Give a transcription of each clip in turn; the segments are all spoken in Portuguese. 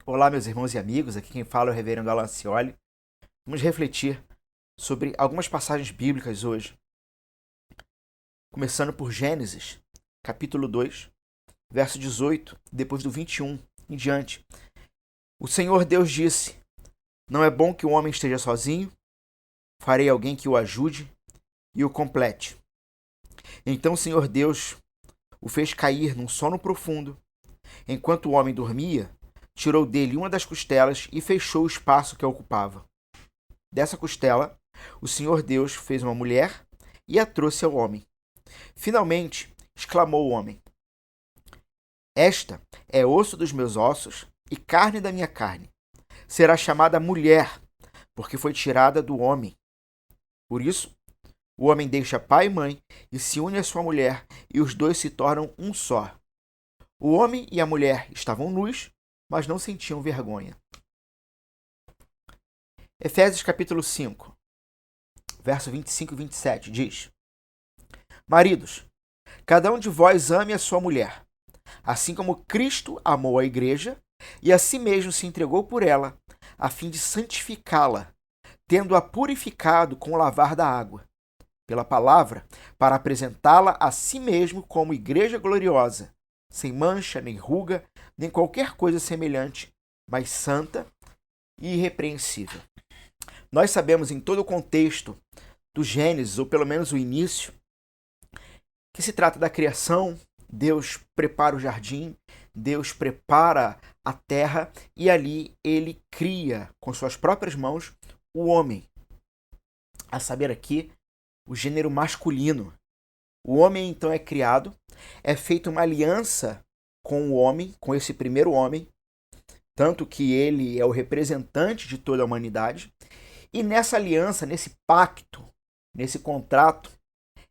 Olá, meus irmãos e amigos, aqui quem fala é o reverendo Alan Cioli. Vamos refletir sobre algumas passagens bíblicas hoje, começando por Gênesis, capítulo 2, verso 18, depois do 21 em diante. O Senhor Deus disse: Não é bom que o homem esteja sozinho, farei alguém que o ajude e o complete. Então o Senhor Deus o fez cair num sono profundo. Enquanto o homem dormia, tirou dele uma das costelas e fechou o espaço que a ocupava. Dessa costela, o Senhor Deus fez uma mulher e a trouxe ao homem. Finalmente, exclamou o homem: Esta é osso dos meus ossos e carne da minha carne. Será chamada mulher, porque foi tirada do homem. Por isso, o homem deixa pai e mãe e se une à sua mulher, e os dois se tornam um só. O homem e a mulher estavam nus, mas não sentiam vergonha. Efésios capítulo 5, verso 25 e 27 diz: Maridos, cada um de vós ame a sua mulher, assim como Cristo amou a igreja e a si mesmo se entregou por ela, a fim de santificá-la, tendo-a purificado com o lavar da água, pela palavra, para apresentá-la a si mesmo como igreja gloriosa, sem mancha, nem ruga, nem qualquer coisa semelhante, mas santa e irrepreensível. Nós sabemos em todo o contexto do Gênesis, ou pelo menos o início, que se trata da criação. Deus prepara o jardim, Deus prepara a terra e ali ele cria com suas próprias mãos o homem. A saber aqui, o gênero masculino. O homem então é criado, é feita uma aliança com o homem, com esse primeiro homem, tanto que ele é o representante de toda a humanidade. E nessa aliança, nesse pacto, nesse contrato,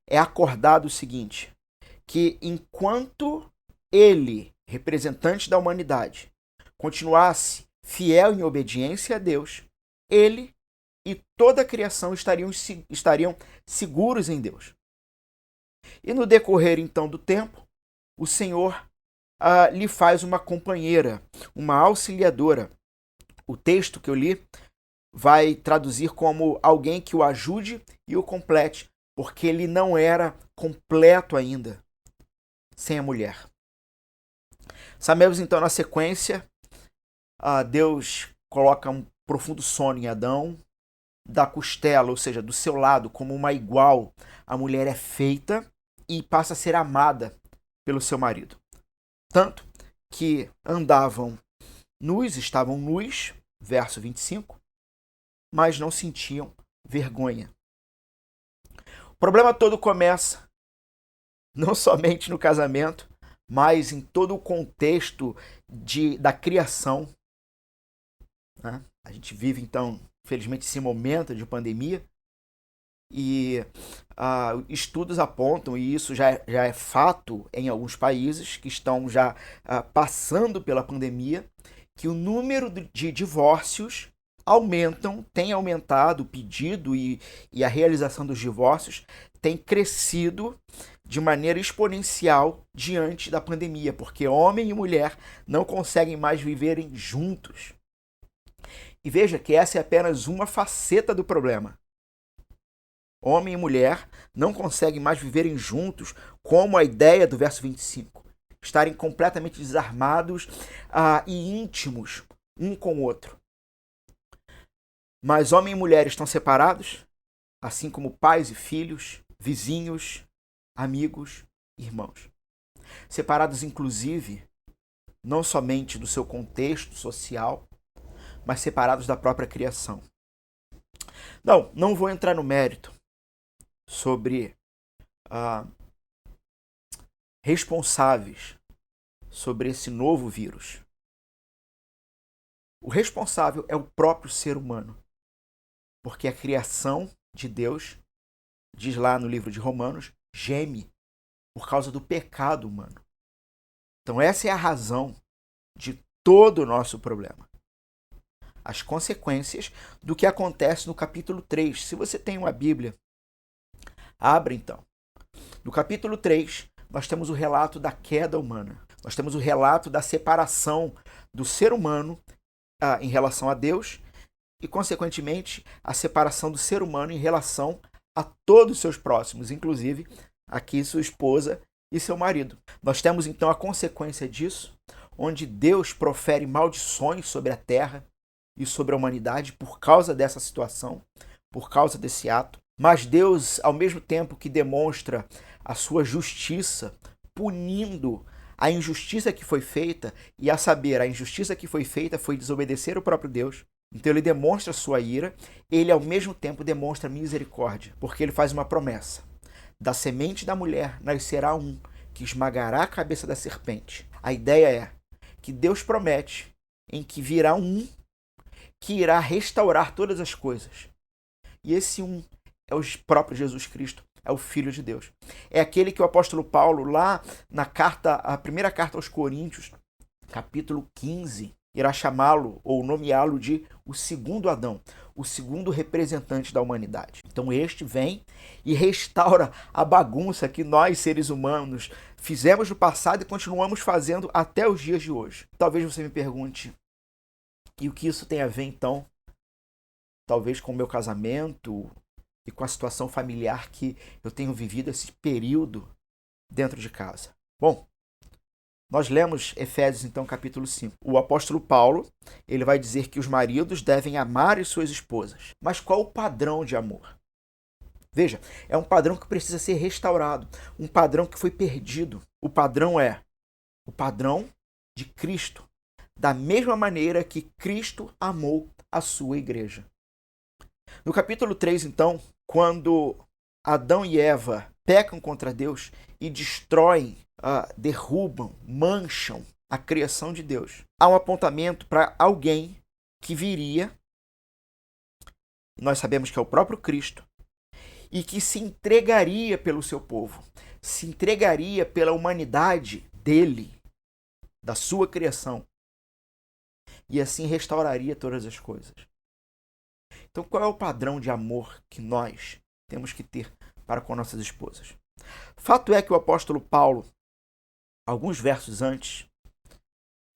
é acordado o seguinte: que enquanto ele, representante da humanidade, continuasse fiel em obediência a Deus, ele e toda a criação estariam seguros em Deus. E no decorrer então do tempo, o Senhor lhe faz uma companheira, uma auxiliadora. O texto que eu li vai traduzir como alguém que o ajude e o complete, porque ele não era completo ainda sem a mulher. Sabemos então na sequência, Deus coloca um profundo sono em Adão, da costela, ou seja, do seu lado, como uma igual, a mulher é feita e passa a ser amada pelo seu marido. Tanto que andavam nus, estavam nus, verso 25, mas não sentiam vergonha. O problema todo começa não somente no casamento, mas em todo o contexto da criação. Né? A gente vive, então, infelizmente, esse momento de pandemia e estudos apontam, e isso já é fato em alguns países que estão já passando pela pandemia, que o número de divórcios tem aumentado, o pedido e a realização dos divórcios tem crescido de maneira exponencial diante da pandemia, porque homem e mulher não conseguem mais viverem juntos. E veja que essa é apenas uma faceta do problema. Homem e mulher não conseguem mais viverem juntos, como a ideia do verso 25. Estarem completamente desarmados e íntimos um com o outro. Mas homem e mulher estão separados, assim como pais e filhos, vizinhos, amigos, irmãos. Separados, inclusive, não somente do seu contexto social, mas separados da própria criação. Não vou entrar no mérito sobre responsáveis sobre esse novo vírus. O responsável é o próprio ser humano, porque a criação de Deus, diz lá no livro de Romanos, geme por causa do pecado humano. Então essa é a razão de todo o nosso problema. As consequências do que acontece no capítulo 3. Se você tem uma Bíblia, abra então. No capítulo 3, nós temos o relato da queda humana. Nós temos o relato da separação do ser humano em relação a Deus e, consequentemente, a separação do ser humano em relação a todos os seus próximos, inclusive aqui sua esposa e seu marido. Nós temos então a consequência disso, onde Deus profere maldições sobre a terra e sobre a humanidade por causa dessa situação, por causa desse ato. Mas Deus, ao mesmo tempo que demonstra a sua justiça, punindo a injustiça que foi feita, e a saber, a injustiça que foi feita foi desobedecer o próprio Deus. Então ele demonstra sua ira, ele ao mesmo tempo demonstra misericórdia, porque ele faz uma promessa. Da semente da mulher nascerá um que esmagará a cabeça da serpente. A ideia é que Deus promete em que virá um que irá restaurar todas as coisas. E esse um é o próprio Jesus Cristo, é o Filho de Deus. É aquele que o apóstolo Paulo, lá na carta, a primeira carta aos Coríntios, capítulo 15, irá chamá-lo ou nomeá-lo de o segundo Adão, o segundo representante da humanidade. Então este vem e restaura a bagunça que nós, seres humanos, fizemos no passado e continuamos fazendo até os dias de hoje. Talvez você me pergunte, e o que isso tem a ver então, talvez com o meu casamento e com a situação familiar que eu tenho vivido esse período dentro de casa? Bom, nós lemos Efésios, então, capítulo 5. O apóstolo Paulo, ele vai dizer que os maridos devem amar as suas esposas. Mas qual o padrão de amor? Veja, é um padrão que precisa ser restaurado, um padrão que foi perdido. O padrão é o padrão de Cristo, da mesma maneira que Cristo amou a sua igreja. No capítulo 3, então, quando Adão e Eva pecam contra Deus e destroem, derrubam, mancham a criação de Deus, há um apontamento para alguém que viria, nós sabemos que é o próprio Cristo, e que se entregaria pelo seu povo, se entregaria pela humanidade dele, da sua criação, e assim restauraria todas as coisas. Então, qual é o padrão de amor que nós temos que ter para com nossas esposas? Fato é que o apóstolo Paulo, alguns versos antes,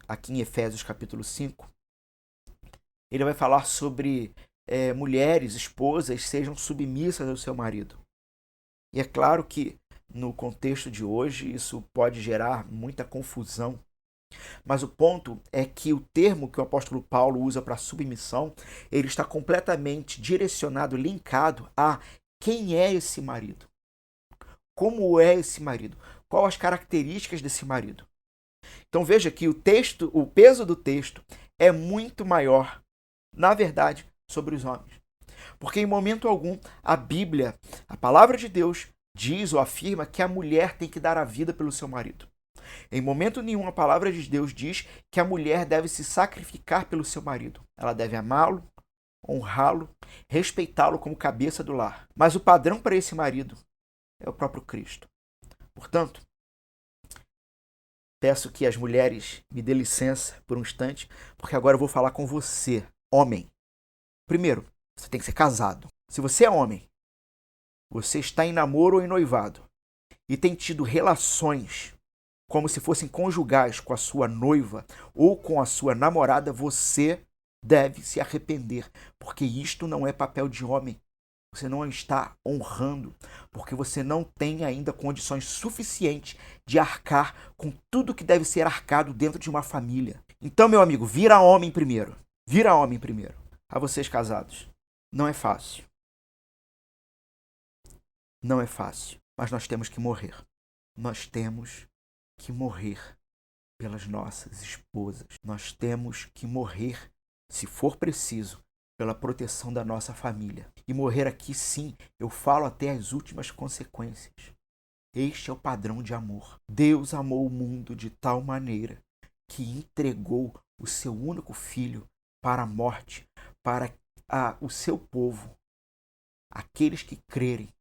aqui em Efésios capítulo 5, ele vai falar sobre mulheres, esposas, sejam submissas ao seu marido. E é claro que no contexto de hoje isso pode gerar muita confusão. Mas o ponto é que o termo que o apóstolo Paulo usa para submissão, ele está completamente direcionado, linkado a quem é esse marido. Como é esse marido? Quais as características desse marido? Então veja que o peso do texto é muito maior, na verdade, sobre os homens. Porque em momento algum a Bíblia, a palavra de Deus, diz ou afirma que a mulher tem que dar a vida pelo seu marido. Em momento nenhum a palavra de Deus diz que a mulher deve se sacrificar pelo seu marido. Ela deve amá-lo, honrá-lo, respeitá-lo como cabeça do lar. Mas o padrão para esse marido é o próprio Cristo. Portanto, peço que as mulheres me dêem licença por um instante, porque agora eu vou falar com você, homem. Primeiro, você tem que ser casado. Se você é homem, você está em namoro ou em noivado e tem tido relações como se fossem conjugais com a sua noiva ou com a sua namorada, você deve se arrepender, porque isto não é papel de homem. Você não está honrando, porque você não tem ainda condições suficientes de arcar com tudo que deve ser arcado dentro de uma família. Então, meu amigo, vira homem primeiro. Vira homem primeiro. A vocês casados. Não é fácil. Não é fácil, mas nós temos que morrer. Nós temos que morrer pelas nossas esposas. Nós temos que morrer, se for preciso, pela proteção da nossa família. E morrer aqui, sim, eu falo até as últimas consequências. Este é o padrão de amor. Deus amou o mundo de tal maneira que entregou o seu único filho para a morte, para o seu povo. Aqueles que crerem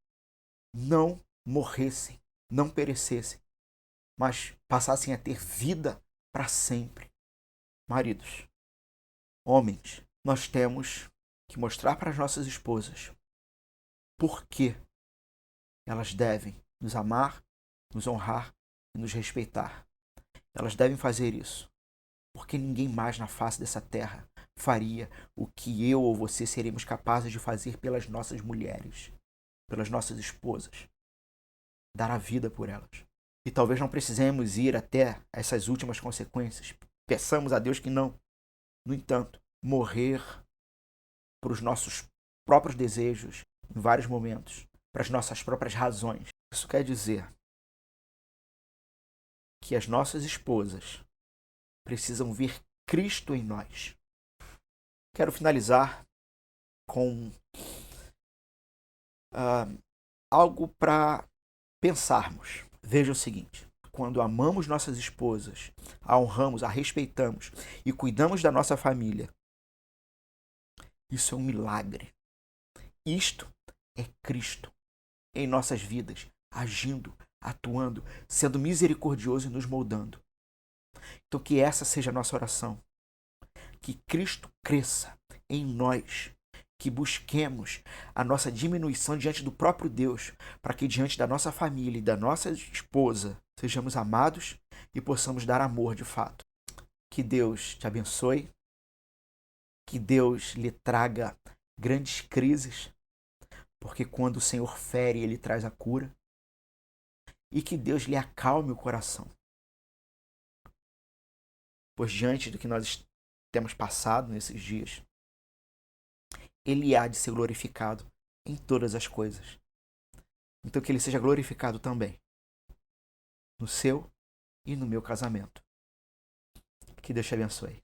não morressem, não perecessem, mas passassem a ter vida para sempre. Maridos, homens, nós temos que mostrar para as nossas esposas por que elas devem nos amar, nos honrar e nos respeitar. Elas devem fazer isso, porque ninguém mais na face dessa terra faria o que eu ou você seremos capazes de fazer pelas nossas mulheres, pelas nossas esposas. Dar a vida por elas. E talvez não precisemos ir até essas últimas consequências. Peçamos a Deus que não. No entanto, morrer para os nossos próprios desejos em vários momentos, para as nossas próprias razões. Isso quer dizer que as nossas esposas precisam ver Cristo em nós. Quero finalizar com algo para pensarmos. Veja o seguinte: quando amamos nossas esposas, a honramos, a respeitamos e cuidamos da nossa família, isso é um milagre. Isto é Cristo em nossas vidas, agindo, atuando, sendo misericordioso e nos moldando. Então que essa seja a nossa oração. Que Cristo cresça em nós, que busquemos a nossa diminuição diante do próprio Deus, para que diante da nossa família e da nossa esposa sejamos amados e possamos dar amor de fato. Que Deus te abençoe, que Deus lhe traga grandes crises, porque quando o Senhor fere, Ele traz a cura, e que Deus lhe acalme o coração, pois diante do que nós temos passado nesses dias, Ele há de ser glorificado em todas as coisas. Então que Ele seja glorificado também no seu e no meu casamento. Que Deus te abençoe.